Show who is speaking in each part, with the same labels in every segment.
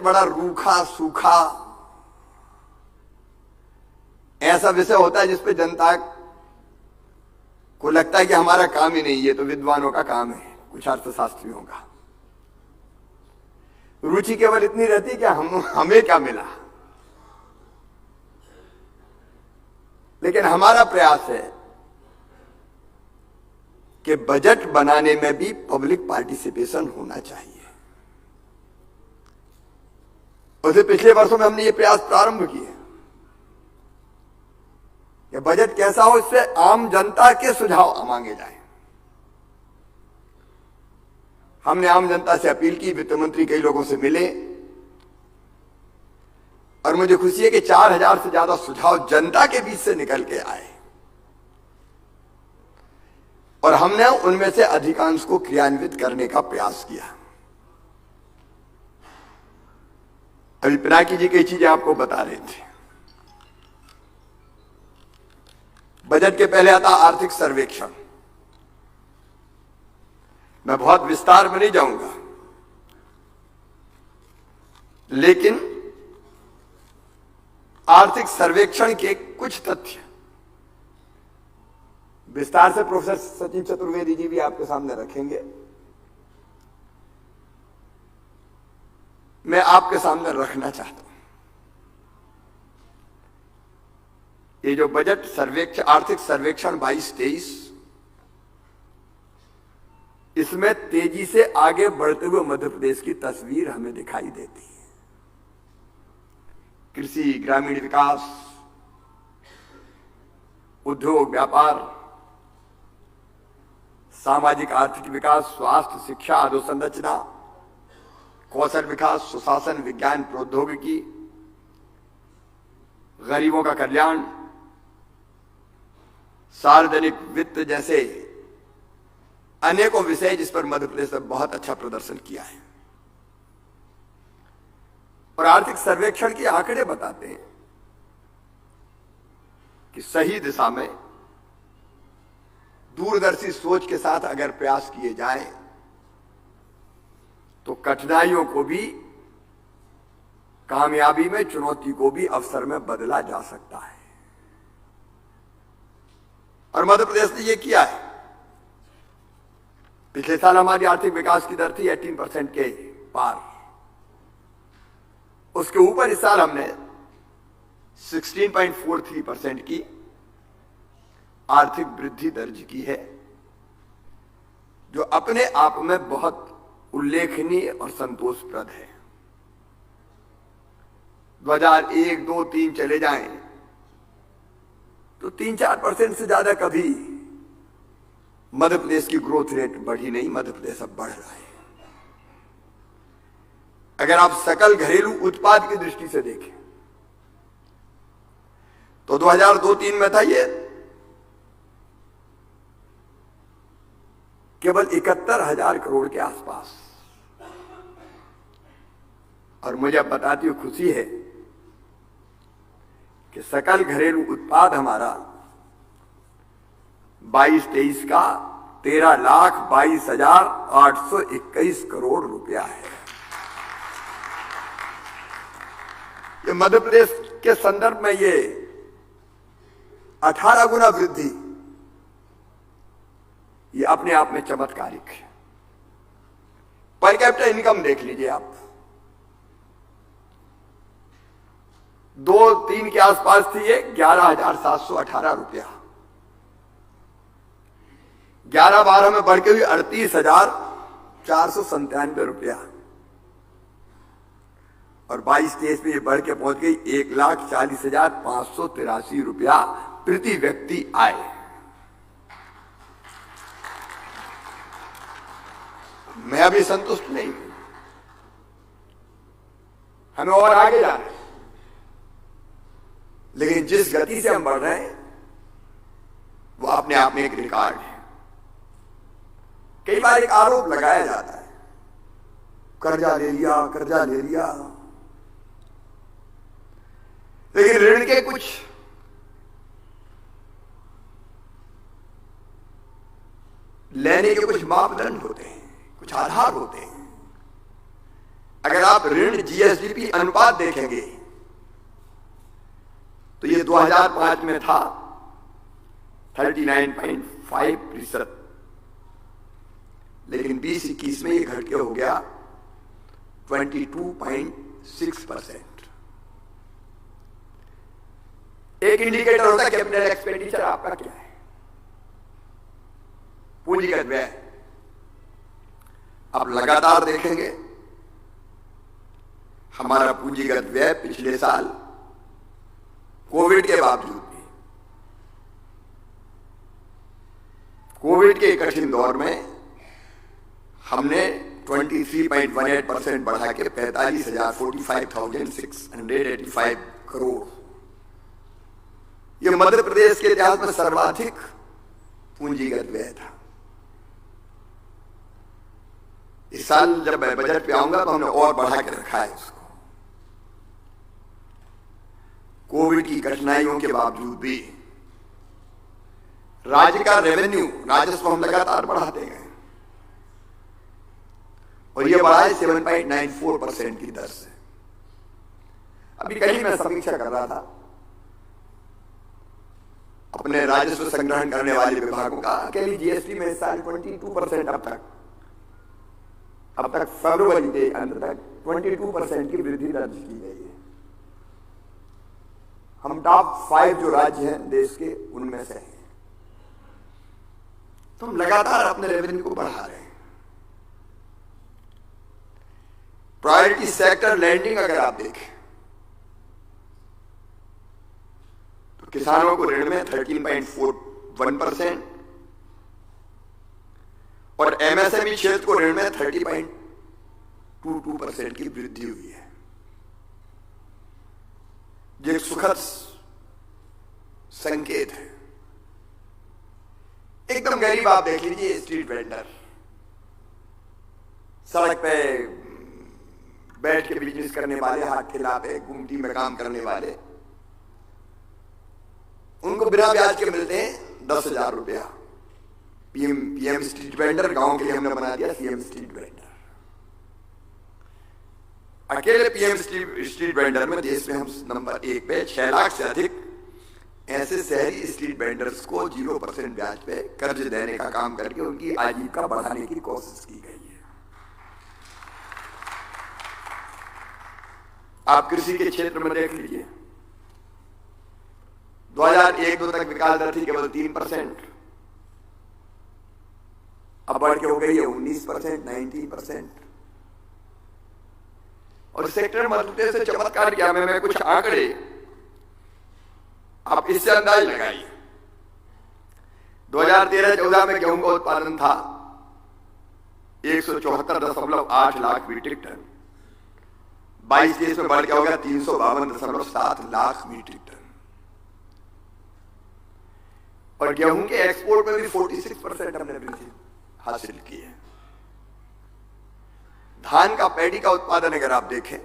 Speaker 1: बड़ा रूखा सूखा ऐसा विषय होता है जिसपे जनता को लगता है कि हमारा काम ही नहीं, ये तो विद्वानों का काम है, कुछ अर्थशास्त्रियों का। रुचि केवल इतनी रहती है कि हमें क्या मिला। लेकिन हमारा प्रयास है कि बजट बनाने में भी पब्लिक पार्टिसिपेशन होना चाहिए। वैसे पिछले वर्षों में हमने ये प्रयास प्रारंभ किए कि बजट कैसा हो, इससे आम जनता के सुझाव मांगे जाएं। हमने आम जनता से अपील की, वित्त मंत्री कई लोगों से मिले और मुझे खुशी है कि 4000 से ज्यादा सुझाव जनता के बीच से निकल के आए और हमने उनमें से अधिकांश को क्रियान्वित करने का प्रयास किया। अभी पिनाकी जी कई चीजें आपको बता रहे थे। बजट के पहले आता आर्थिक सर्वेक्षण। मैं बहुत विस्तार में नहीं जाऊंगा, लेकिन आर्थिक सर्वेक्षण के कुछ तथ्य विस्तार से प्रोफेसर सचिन चतुर्वेदी जी भी आपके सामने रखेंगे। मैं आपके सामने रखना चाहता हूं। ये जो बजट सर्वेक्षण, आर्थिक सर्वेक्षण 22-23, इसमें तेजी से आगे बढ़ते हुए मध्य प्रदेश की तस्वीर हमें दिखाई देती है। कृषि, ग्रामीण विकास, उद्योग, व्यापार, सामाजिक आर्थिक विकास, स्वास्थ्य, शिक्षा, अधोसंरचना, कौशल विकास, सुशासन, विज्ञान, प्रौद्योगिकी, गरीबों का कल्याण, सार्वजनिक वित्त जैसे अनेकों विषय जिस पर मध्य प्रदेश ने बहुत अच्छा प्रदर्शन किया है। और आर्थिक सर्वेक्षण के आंकड़े बताते हैं कि सही दिशा में दूरदर्शी सोच के साथ अगर प्रयास किए जाएं तो कठिनाइयों को भी कामयाबी में, चुनौती को भी अवसर में बदला जा सकता है। और मध्य प्रदेश ने यह किया है। पिछले साल हमारी आर्थिक विकास की दर थी 18% के पार। उसके ऊपर इस साल हमने 16.43% की आर्थिक वृद्धि दर्ज की है, जो अपने आप में बहुत उल्लेखनीय और संतोषप्रद है। 2001, 2, 3 चले जाएं तो 3-4% से ज्यादा कभी मध्य प्रदेश की ग्रोथ रेट बढ़ी नहीं। मध्य प्रदेश अब बढ़ रहा है। अगर आप सकल घरेलू उत्पाद की दृष्टि से देखें तो 2002-03 में था ये केवल 71,000 करोड़ के आसपास। और मुझे बताती हुई खुशी है कि सकल घरेलू उत्पाद हमारा 22-23 का 13,22,821 करोड़ रुपया है। ये मध्य प्रदेश के संदर्भ में ये 18 गुना वृद्धि, ये अपने आप में चमत्कारिक है। पर कैपिटा इनकम देख लीजिए आप, 2-3 के आसपास थी ये 11,718 रुपया। 11-12 में बढ़ के हुई 38,497 रुपया और 22-23 में ये बढ़ के पहुंच गई 1,40,583 रुपया प्रति व्यक्ति आय। मैं अभी संतुष्ट नहीं हूं, हमें और आगे जाना है। लेकिन जिस गति से हम बढ़ रहे हैं वो अपने आप में एक रिकॉर्ड है। कई बार एक आरोप लगाया जाता है, कर्जा ले लिया, कर्जा ले लिया, लेकिन ऋण के कुछ लेने के कुछ मापदंड होते हैं, कुछ आधार होते हैं। अगर आप ऋण जीएसडीपी अनुपात देखेंगे तो ये 2005 में था 39.5%, लेकिन 2021 में ये घट के हो गया 22.6%। एक इंडिकेटर होता है कैपिटल एक्सपेंडिचर आपका क्या है, पूंजीगत व्यय। आप लगातार देखेंगे हमारा पूंजीगत व्यय पिछले साल कोविड के बावजूद भी, कोविड के कठिन दौर में हमने 23.18% बढ़ा के 45,685 करोड़, यह मध्य प्रदेश के इतिहास में सर्वाधिक पूंजीगत व्यय था। इस साल जब मैं बजट पे आऊंगा तो हमने और बढ़ा के रखा है उसको। कोविड की कठिनाइयों के बावजूद भी राज्य का रेवेन्यू, राजस्व हम लगातार बढ़ाते गए और यह बढ़ा है 7.94% की दर से। अभी कहीं मैं समीक्षा कर रहा था अपने राजस्व संग्रहण करने वाले विभागों का, अकेली जीएसटी में इस साल 22% अब तक फरवरी के अंत तक 22% की वृद्धि दर्ज की गई है। हम टॉप 5 जो राज्य हैं देश के उनमें से हैं। तो हम लगातार अपने रेवेन्यू को बढ़ा रहे हैं। प्रायोरिटी सेक्टर लैंडिंग अगर आप देखें तो किसानों को ऋण में 13.41% और एमएसएमई क्षेत्र को ऋण में 30.22% की वृद्धि हुई है। ये एक सुखद संकेत है। एकदम गरीब आप देख लीजिए, स्ट्रीट वेंडर, सड़क पे बैठ के बिजनेस करने वाले, हाथ खिलाते, गुमटी में काम करने वाले, उनको बिना ब्याज के मिलते हैं 10,000 रुपया। पीएम स्ट्रीट वेंडर, गांव के लिए हमने बना दिया सीएम स्ट्रीट वेंडर। अकेले पीएम स्ट्रीट वेंडर में देश में हम नंबर 1 पे 6 लाख से अधिक ऐसे शहरी स्ट्रीट वेंडर्स को 0% ब्याज पे कर्ज देने का काम करके उनकी आजीविका बढ़ाने की कोशिश की गई है। आप कृषि के क्षेत्र में देख लीजिए, 2001-2 तक विकास दर थी केवल 3%, अब बढ़ के हो गई है 19%, 19%। और सेक्टर मध्य प्रदेश से चमत्कार किया। मैं कुछ आंकड़े आप इससे अंदाज लगाइए। 2013-14 में गेहूं का उत्पादन था 174.8 लाख मीट्रिक टन, 22-23 में बढ़ के हो गया 352.7 लाख मीट्रिक टन। और गेहूं के एक्सपोर्ट में भी 46% हमने वृद्धि हासिल की है। धान का, पैडी का उत्पादन अगर आप देखें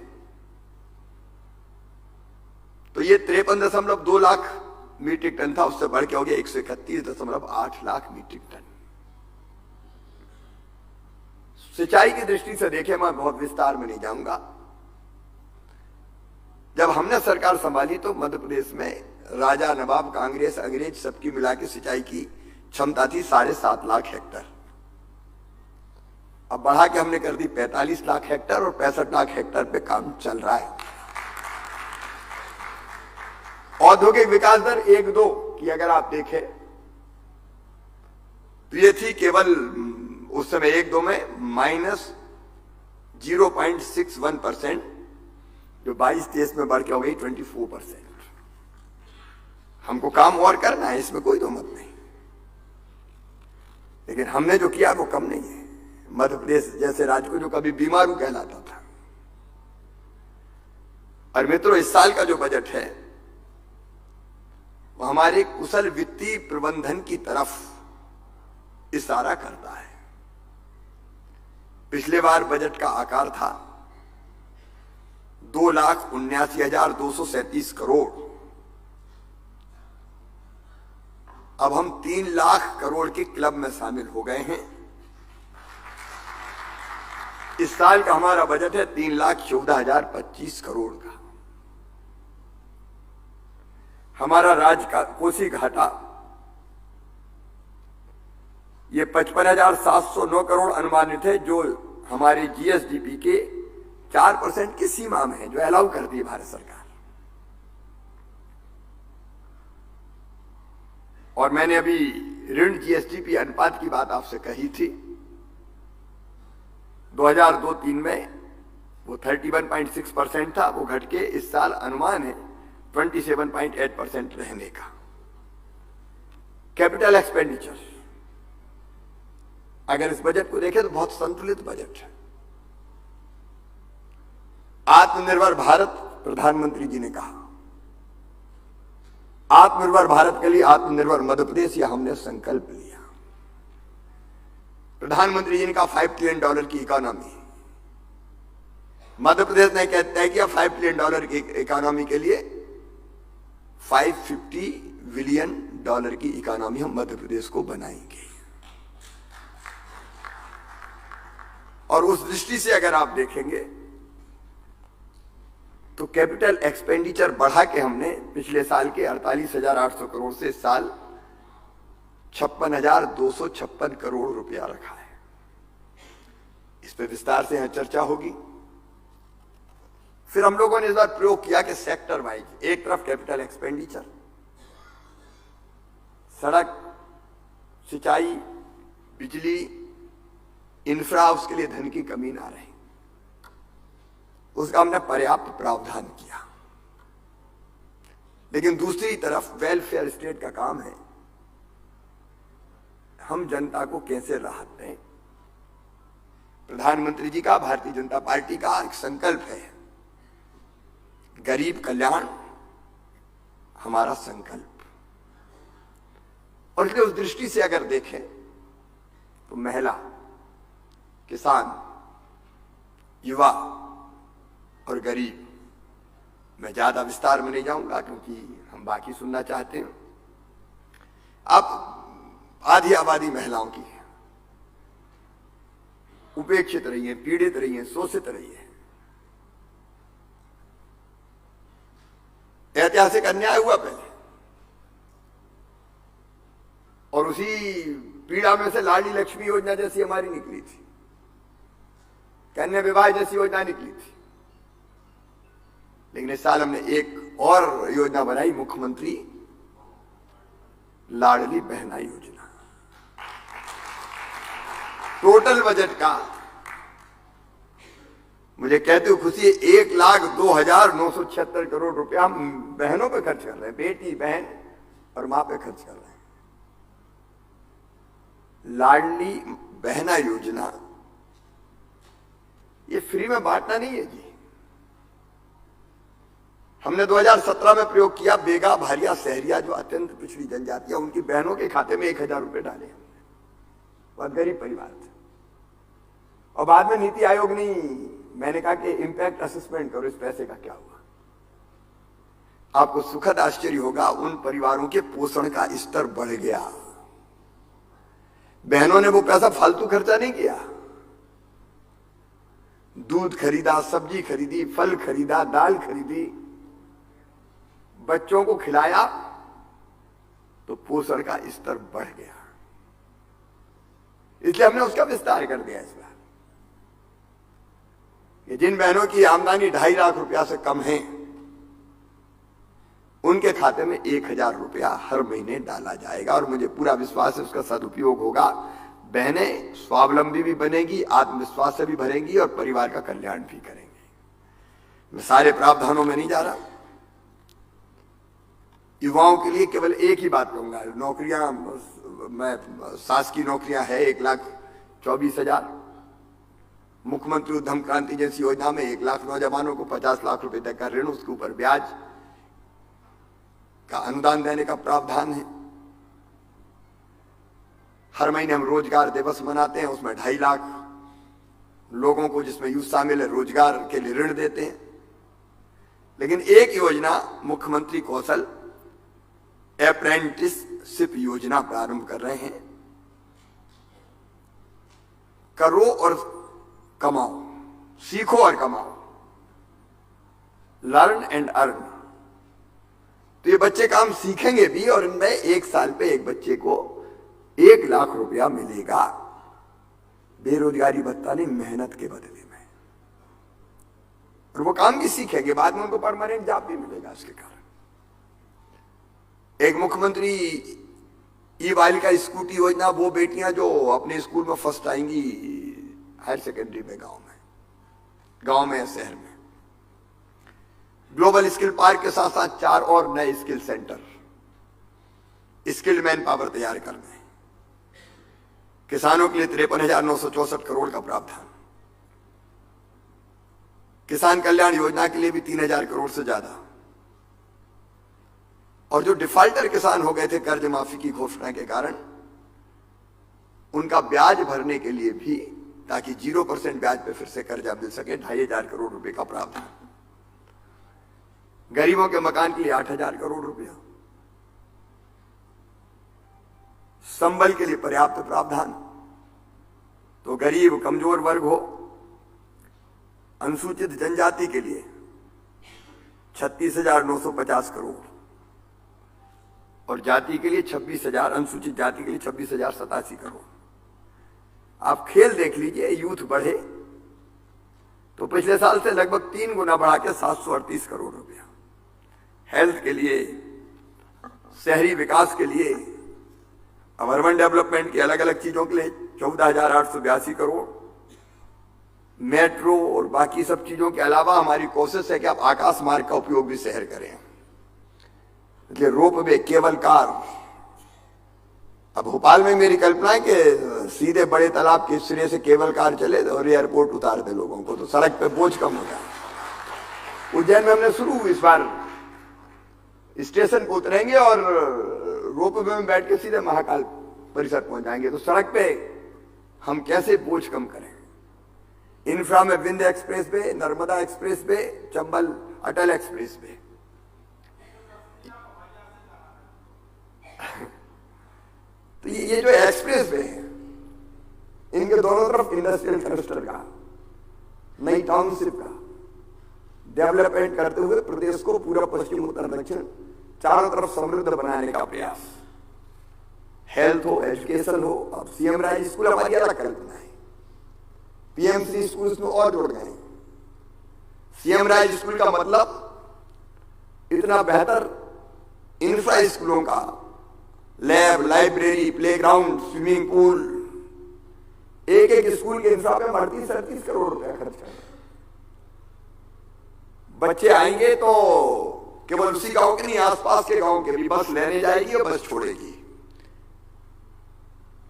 Speaker 1: तो ये 53.2 लाख मीट्रिक टन था, उससे बढ़ के हो गया 131.8 लाख मीट्रिक टन। सिंचाई की दृष्टि से देखें, मैं बहुत विस्तार में नहीं जाऊंगा। जब हमने सरकार संभाली तो मध्य प्रदेश में राजा, नवाब, कांग्रेस, अंग्रेज सबकी मिला के सिंचाई की क्षमता थी 7.5 लाख हेक्टर। अब बढ़ा के हमने कर दी 45 लाख हेक्टर और 65 लाख हेक्टर पे काम चल रहा है। औद्योगिक विकास दर 1-2 की अगर आप देखें तो ये थी केवल उस समय 1-2 में -0.61%, जो 22-23 में बढ़ के हो गई 24%। हमको काम और करना है, इसमें कोई दो मत नहीं, लेकिन हमने जो किया वो कम नहीं है। मध्य प्रदेश जैसे राज्य को जो कभी बीमारू कहलाता था। और मित्रों, इस साल का जो बजट है वो हमारे कुशल वित्तीय प्रबंधन की तरफ इशारा करता है। पिछले बार बजट का आकार था 2,79,237 करोड़। अब हम 3 लाख करोड़ के क्लब में शामिल हो गए हैं। इस साल का हमारा बजट है 3,14,025 करोड़ का। हमारा राज्य का कोसी घाटा ये 55,709 करोड़ अनुमानित है, जो हमारी जीएसडीपी के 4% की सीमा में है, जो अलाउ करती है भारत सरकार। और मैंने अभी ऋण जीएसडीपी अनुपात की बात आपसे कही थी। 2002-03 में वो 31.6% था, वो घट के इस साल अनुमान है 27.8% रहने का। कैपिटल एक्सपेंडिचर, अगर इस बजट को देखें तो बहुत संतुलित बजट है। आत्मनिर्भर भारत, प्रधानमंत्री जी ने कहा, आत्मनिर्भर भारत के लिए आत्मनिर्भर मध्य प्रदेश या हमने संकल्प लिया। प्रधानमंत्री जी ने कहा $5 ट्रिलियन की इकोनॉमी, मध्य प्रदेश ने तय किया $5 ट्रिलियन की इकोनॉमी के लिए $550 बिलियन की इकोनॉमी हम मध्य प्रदेश को बनाएंगे। और उस दृष्टि से अगर आप देखेंगे तो कैपिटल एक्सपेंडिचर बढ़ा के हमने पिछले साल के 48,800 करोड़ से इस साल 56,256 करोड़ रुपया रखा है। इस पर विस्तार से यहां चर्चा होगी। फिर हम लोगों ने इस बार प्रयोग किया कि सेक्टर वाइज, एक तरफ कैपिटल एक्सपेंडिचर, सड़क, सिंचाई, बिजली, इंफ्रा, उसके लिए धन की कमी ना रहे, उसका हमने पर्याप्त प्रावधान किया। लेकिन दूसरी तरफ वेलफेयर स्टेट का काम है, हम जनता को कैसे राहत दें। प्रधानमंत्री जी का, भारतीय जनता पार्टी का एक संकल्प है, गरीब कल्याण हमारा संकल्प। और इसलिए उस दृष्टि से अगर देखें तो महिला, किसान, युवा और गरीब, मैं ज्यादा विस्तार में नहीं जाऊंगा क्योंकि हम बाकी सुनना चाहते हैं। अब आधी आबादी महिलाओं की है, उपेक्षित रही है, पीड़ित रही है, शोषित रही है। ऐतिहासिक अन्याय हुआ पहले, और उसी पीड़ा में से लाडली लक्ष्मी योजना जैसी हमारी निकली थी, कन्या विवाह जैसी योजना निकली थी। लेकिन इस साल हमने एक और योजना बनाई, मुख्यमंत्री लाडली बहना योजना। टोटल बजट का मुझे कहते हुए खुशी है, 1,02,976 करोड़ रुपया हम बहनों पे खर्च कर रहे हैं, बेटी, बहन और मां पे खर्च कर रहे हैं। लाडली बहना योजना ये फ्री में बांटना नहीं है जी। हमने 2017 में प्रयोग किया, बेगा, भारिया, सहरिया, जो अत्यंत पिछड़ी जनजातियां, उनकी बहनों के खाते में 1,000 रुपए डाले हमने, बहुत गरीब परिवार थे। और बाद में नीति आयोग ने, मैंने कहा कि इंपैक्ट असेसमेंट करो, इस पैसे का क्या हुआ। आपको सुखद आश्चर्य होगा, उन परिवारों के पोषण का स्तर बढ़ गया। बहनों ने वो पैसा फालतू खर्चा नहीं किया, दूध खरीदा, सब्जी खरीदी, फल खरीदा, दाल खरीदी, बच्चों को खिलाया, तो पोषण का स्तर बढ़ गया। इसलिए हमने उसका विस्तार कर दिया इस बार कि जिन बहनों की आमदनी 2.5 लाख रुपया से कम है, उनके खाते में 1,000 रुपया हर महीने डाला जाएगा। और मुझे पूरा विश्वास है उसका सदुपयोग होगा। बहनें स्वावलंबी भी बनेगी, आत्मविश्वास से भी भरेंगी और परिवार का कल्याण भी करेंगे। मैं सारे प्रावधानों में नहीं जा रहा। युवाओं के लिए केवल एक ही बात कहूंगा, नौकरियां, मैं शासकीय नौकरियां है 1,24,000। मुख्यमंत्री उद्यम क्रांति जैसी योजना में 1 लाख नौजवानों को 50 लाख रुपए तक का ऋण, उसके ऊपर ब्याज का अनुदान देने का प्रावधान है। हर महीने हम रोजगार दिवस मनाते हैं, उसमें 2.5 लाख लोगों को, जिसमें यूथ शामिल है, रोजगार के लिए ऋण देते हैं। लेकिन एक योजना, मुख्यमंत्री कौशल अप्रेंटिसशिप योजना प्रारंभ कर रहे हैं। करो और कमाओ, सीखो और कमाओ, लर्न एंड अर्न। तो ये बच्चे काम सीखेंगे भी और इनमें 1 साल पे एक बच्चे को 1 लाख रुपया मिलेगा, बेरोजगारी भत्ता नहीं, मेहनत के बदले में। और वो काम भी सीखेंगे, बाद में उनको परमानेंट जॉब भी मिलेगा इसके कारण। एक मुख्यमंत्री ई बालिका स्कूटी योजना, वो बेटियां जो अपने स्कूल में फर्स्ट आएंगी हायर सेकेंडरी में, गांव में या शहर में। ग्लोबल स्किल पार्क के साथ साथ 4 और नए skill centre, skilled man power तैयार करने। किसानों के लिए 53,964 करोड़ का प्रावधान, किसान कल्याण योजना के लिए भी 3,000 करोड़ से ज्यादा। और जो डिफॉल्टर किसान हो गए थे कर्ज माफी की घोषणा के कारण, उनका ब्याज भरने के लिए भी, ताकि 0% ब्याज पे फिर से कर्जा मिल सके, 2,500 करोड़ रुपए का प्रावधान। गरीबों के मकान के लिए 8,000 करोड़ रुपया, संबल के लिए पर्याप्त प्रावधान। तो गरीब कमजोर वर्ग हो, अनुसूचित जनजाति के लिए 36,950 करोड़, और जाति के लिए 26,000, अनुसूचित जाति के लिए 26,087 करोड़। आप खेल देख लीजिए, यूथ बढ़े तो पिछले साल से लगभग 3 गुना बढ़ा के 738 करोड़ रुपया। हेल्थ के लिए, शहरी विकास के लिए, अर्बन डेवलपमेंट की अलग अलग चीजों के लिए 14,882 करोड़। मेट्रो और बाकी सब चीजों के अलावा हमारी कोशिश है कि आप आकाश मार्ग का उपयोग भी शहर करें, इसलिए रोप वे, केबल कार। अब भोपाल में मेरी कल्पना है कि सीधे बड़े तालाब के सिरे से केबल कार चले और एयरपोर्ट उतार दे लोगों को, तो सड़क पे बोझ कम हो जाए। उज्जैन में हमने शुरू इस बार स्टेशन को उतरेंगे और रोपवे में बैठ के सीधे महाकाल परिसर पहुंच जाएंगे। तो सड़क पे हम कैसे बोझ कम करें। इंफ्रा में Vindhya expressway, Narmada expressway, Chambal Atal expressway. तो ये जो एक्सप्रेस वे है, इनके दोनों तरफ इंडस्ट्रियल क्लस्टर का, नई टाउनशिप का डेवलपमेंट करते हुए प्रदेश को पूरा पश्चिम उत्तर दक्षिण चारों तरफ समृद्ध बनाने का प्रयास। हेल्थ हो, एजुकेशन हो, अब सीएम राज स्कूल हमारी अलग कल्पना है, पीएमसी स्कूल में और जोड़ गए। सीएम राज स्कूल का मतलब इतना बेहतर इंफ्रा स्कूलों का, lab, library, playground, swimming pool, एक एक स्कूल के इंफ्रा पे 38-38 करोड़ रुपया खर्च कर। बच्चे आएंगे तो केवल उसी गांव के नहीं, आसपास के गांव के भी बस लेने जाएगी और बस छोड़ेगी।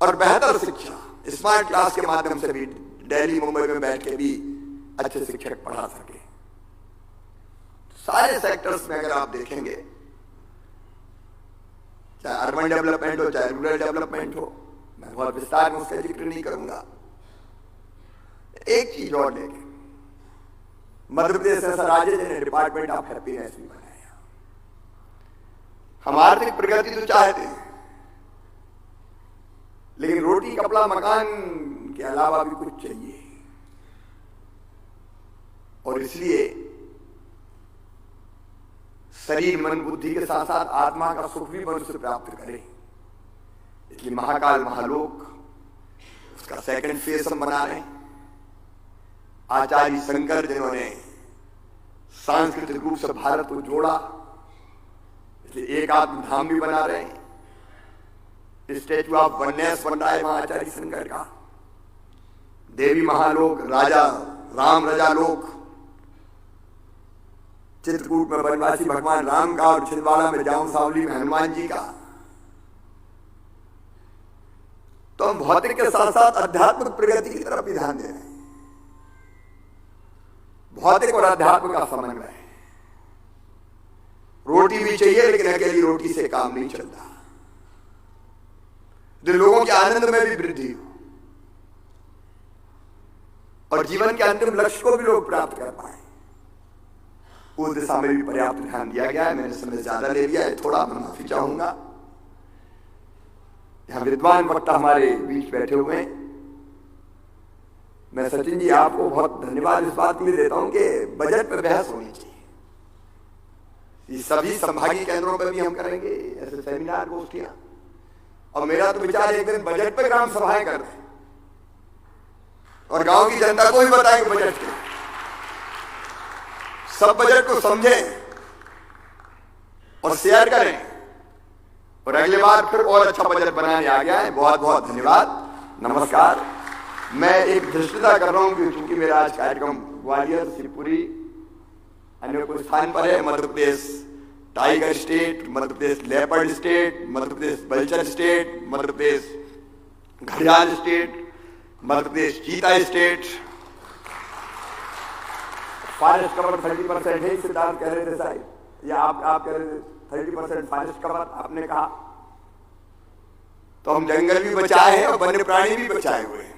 Speaker 1: और बेहतर शिक्षा स्मार्ट क्लास के माध्यम से भी दिल्ली मुंबई में बैठ के भी अच्छे शिक्षक पढ़ा सके। सारे सेक्टर्स में अगर आप देखेंगे, चाहे अर्बन डेवलपमेंट हो, चाहे रूरल डेवलपमेंट हो, मैं बहुत विस्तार में उसका जिक्र नहीं करूंगा। एक चीज और देखें, मध्य प्रदेश ऐसा राज्य जिन्हें डिपार्टमेंट ऑफ हैप्पीनेस भी बनाया। हम आर्थिक प्रगति तो चाहते हैं, लेकिन रोटी, कपड़ा, मकान के अलावा भी कुछ चाहिए। और इसलिए शरीर, मन, बुद्धि के साथ साथ आत्मा का सुख भी मनुष्य प्राप्त करे। इसलिए महाकाल महालोक उसका सेकंड फेज हम बना रहे हैं। आचार्य शंकर जिन्होंने सांस्कृतिक रूप से भारत को जोड़ा, इसलिए एक आत्म धाम भी बना रहे हैं। स्टेचू ऑफ वननेस बन रहा है वहां आचार्य शंकर का। देवी महालोक, राजा राम रजा लोक, चित्रकूट में बनवासी भगवान राम का और छिंदवाड़ा में जाऊं सावली में हनुमान जी का। तो हम भौतिक के साथ साथ आध्यात्मिक प्रगति की तरफ भी ध्यान दे रहे हैं। भौतिक और आध्यात्म का समन्वय। रोटी भी चाहिए, लेकिन अकेली रोटी से काम नहीं चलता। जो लोगों के आनंद में भी वृद्धि हो और जीवन के अंतिम लक्ष्य को भी लोग प्राप्त कर पाए, उस दिशा में भी पर्याप्त ध्यान दिया गया है। मैंने समय ज्यादा ले लिया है, थोड़ा मैं माफी चाहूंगा। यहां विद्वान वक्ता हमारे बीच बैठे हुए हैं, मैं सचिन जी आपको बहुत धन्यवाद इस बात के लिए देता हूं कि बजट पर बहस होनी चाहिए। ये सभी संभागीय केंद्रों पर भी हम करेंगे ऐसे सेमिनार गोष्ठियां। और मेरा तो विचार एक दिन बजट पर ग्राम सभाएं कर दें और गांव की जनता को भी बताएं बजट के, सब बजट को समझें और शेयर करें और अगले बार फिर और अच्छा बजट बनाने आ गया है। बहुत बहुत धन्यवाद, नमस्कार। मैं एक धृष्टता कर रहा हूं कि चूंकि मेरा आज कार्यक्रम ग्वालियर, शिवपुरी, अन्य कुछ स्थान पर है। Madhya Pradesh tiger state, Madhya Pradesh leopard state, Madhya Pradesh बल्चर state, Madhya Pradesh घड़ियाल स्टेट, मध्य प्रदेश चीता स्टेट। फॉरेस्ट कवर 30% है, सिद्धार्थ कह रहे थे साहब, या आप कह रहे थे 30% फॉरेस्ट कवर आपने कहा, तो हम जंगल भी बचाए हैं और वन्य प्राणी भी बचाए हुए हैं।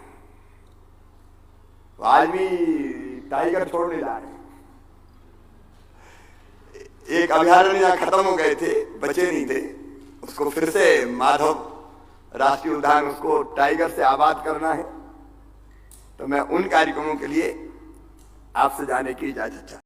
Speaker 1: आज भी टाइगर छोड़ने जा रहे हैं। एक अभयारण्य यहाँ खत्म हो गए थे, बचे नहीं थे, उसको फिर से माधव राष्ट्रीय उद्यान, उसको टाइगर से आबाद करना है। तो मैं उन कार्यक्रमों के लिए आपसे जाने की इजाजत चाहता हूं।